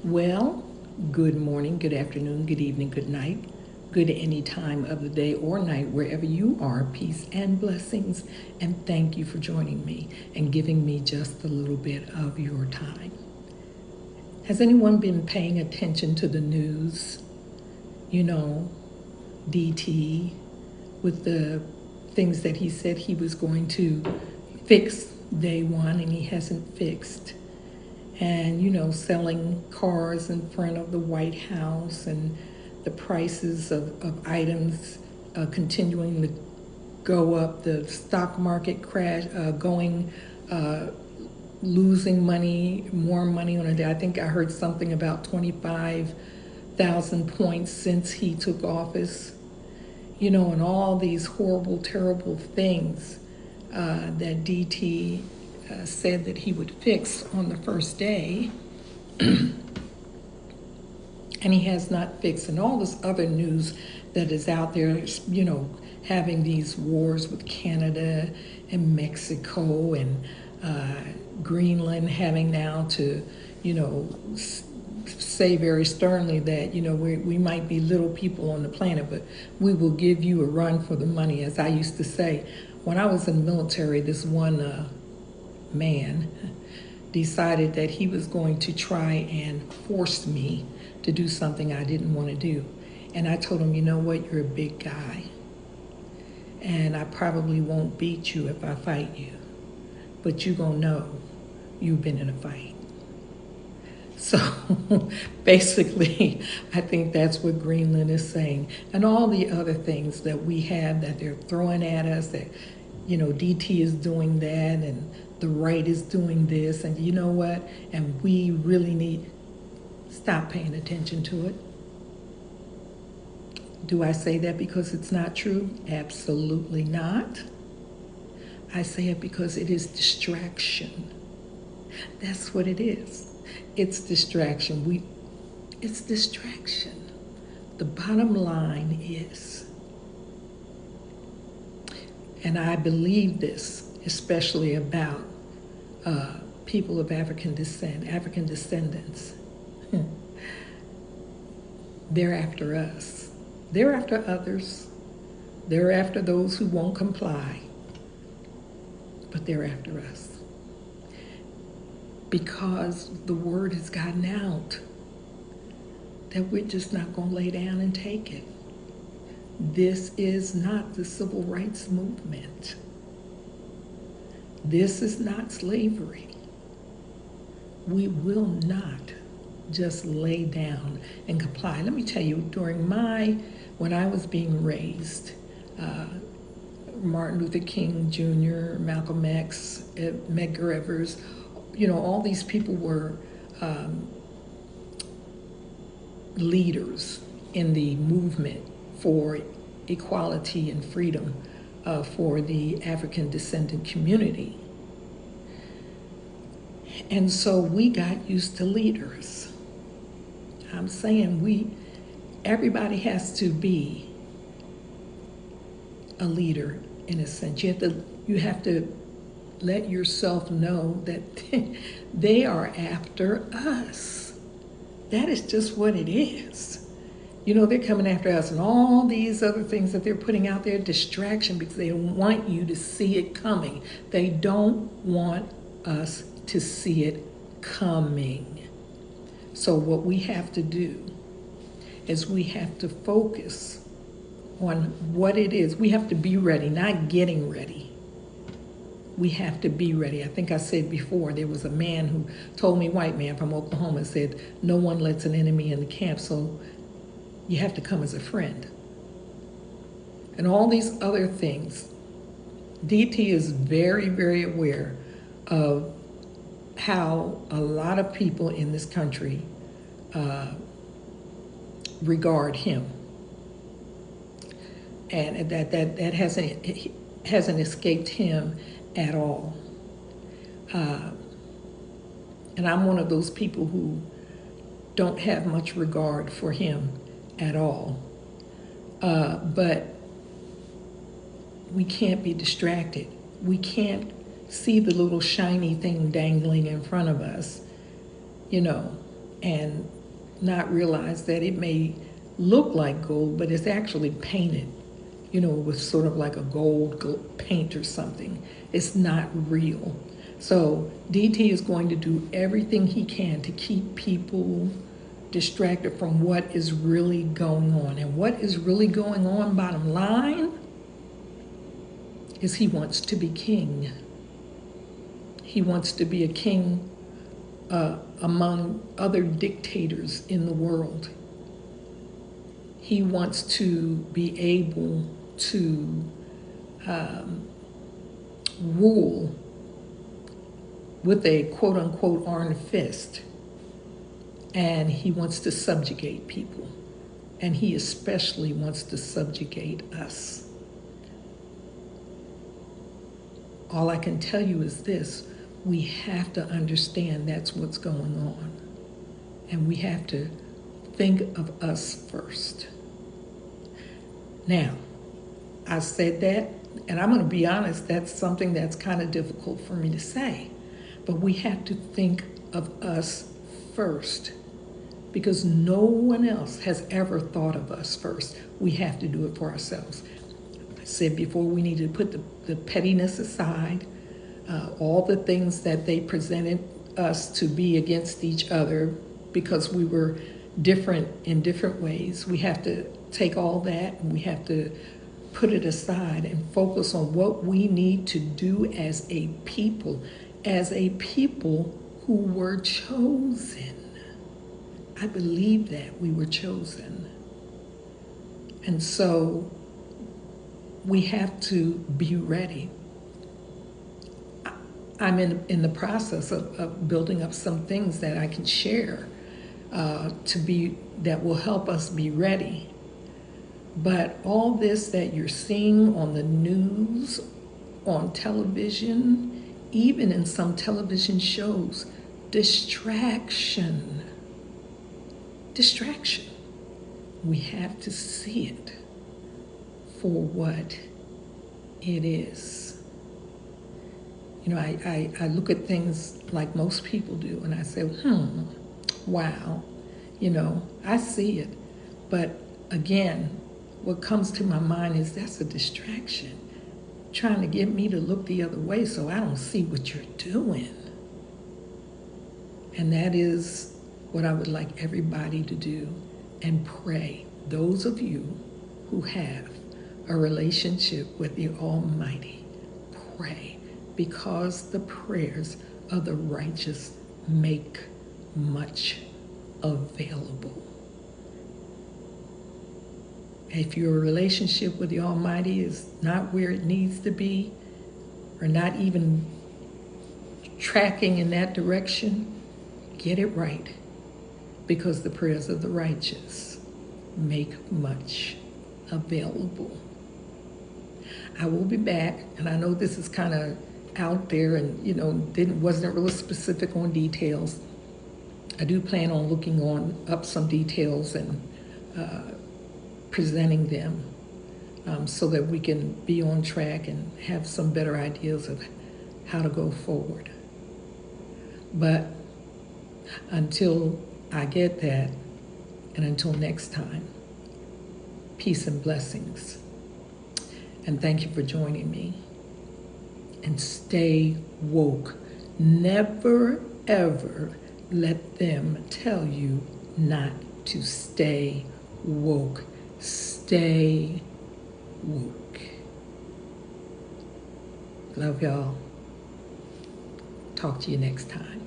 Well, good morning, good afternoon, good evening, good night, good any time of the day or night, wherever you are. Peace and blessings. And thank you for joining me and giving me just a little bit of your time. Has anyone been paying attention to the news? You know, DT, with the things that he said he was going to fix day one and he hasn't fixed. And, selling cars in front of the White House and the prices of items continuing to go up, the stock market crash, uh, losing money, more money on a day. I think I heard something about 25,000 points since he took office, and all these horrible, terrible things that DT said that he would fix on the first day, and he has not fixed. And all this other news that is out there, having these wars with Canada and Mexico and Greenland having now to, say very sternly that, we might be little people on the planet, but we will give you a run for the money. As I used to say, when I was in the military, this one man decided that he was going to try and force me to do something I didn't want to do. And I told him, you know what, you're a big guy. And I probably won't beat you if I fight you. But you're going to know you've been in a fight. So basically, I think that's what Greenland is saying. And all the other things that we have that they're throwing at us, that, DT is doing that and the right is doing this. And you know what? And we really need stop paying attention to it. Do I say that because it's not true? Absolutely not. I say it because it is distraction. That's what it is. It's distraction. It's distraction. The bottom line is, and I believe this, especially about people of African descent, African descendants. They're after us. They're after others. They're after those who won't comply. But they're after us. Because the word has gotten out that we're just not going to lay down and take it. This is not the civil rights movement. This is not slavery. We will not just lay down and comply. Let me tell you, when I was being raised, Martin Luther King Jr., Malcolm X, Medgar Evers, all these people were leaders in the movement for equality and freedom for the African descendant community. And so we got used to leaders. I'm saying everybody has to be a leader in a sense. You have to let yourself know that they are after us. That is just what it is. They're coming after us, and all these other things that they're putting out there, distraction, because they don't want you to see it coming. They don't want us to see it coming. So what we have to do is we have to focus on what it is. We have to be ready, not getting ready. We have to be ready. I think I said before, there was a man who told me, white man from Oklahoma, said, no one lets an enemy in the camp, so you have to come as a friend. And all these other things. DT is very, very aware of how a lot of people in this country regard him. And that hasn't escaped him at all. And I'm one of those people who don't have much regard for him at all. But we can't be distracted. We can't see the little shiny thing dangling in front of us, and not realize that it may look like gold, but it's actually painted, with sort of like a gold paint or something. It's not real. So DT is going to do everything he can to keep people distracted from what is really going on. And what is really going on, bottom line, is he wants to be king. He wants to be a king among other dictators in the world. He wants to be able to rule with a quote unquote iron fist. And he wants to subjugate people. And he especially wants to subjugate us. All I can tell you is this: we have to understand that's what's going on. And we have to think of us first. Now, I said that, and I'm going to be honest, that's something that's kind of difficult for me to say. But we have to think of us first, because no one else has ever thought of us first. We have to do it for ourselves. I said before, we need to put the pettiness aside, all the things that they presented us to be against each other because we were different in different ways. We have to take all that and we have to put it aside and focus on what we need to do as a people who were chosen. I believe that we were chosen. And so we have to be ready. I'm in the process of building up some things that I can share that will help us be ready. But all this that you're seeing on the news, on television, even in some television shows, distraction. We have to see it for what it is. I look at things like most people do, and I say, wow, I see it. But again, what comes to my mind is that's a distraction, trying to get me to look the other way so I don't see what you're doing. And that is what I would like everybody to do, and pray. Those of you who have a relationship with the Almighty, pray, because the prayers of the righteous make much available. If your relationship with the Almighty is not where it needs to be, or not even tracking in that direction, get it right, because the prayers of the righteous make much available. I will be back, and I know this is kind of out there and wasn't really specific on details. I do plan on looking up some details and presenting them so that we can be on track and have some better ideas of how to go forward. But until I get that, and until next time, peace and blessings. And thank you for joining me. And stay woke. Never, ever let them tell you not to stay woke. Stay woke. Love y'all. Talk to you next time.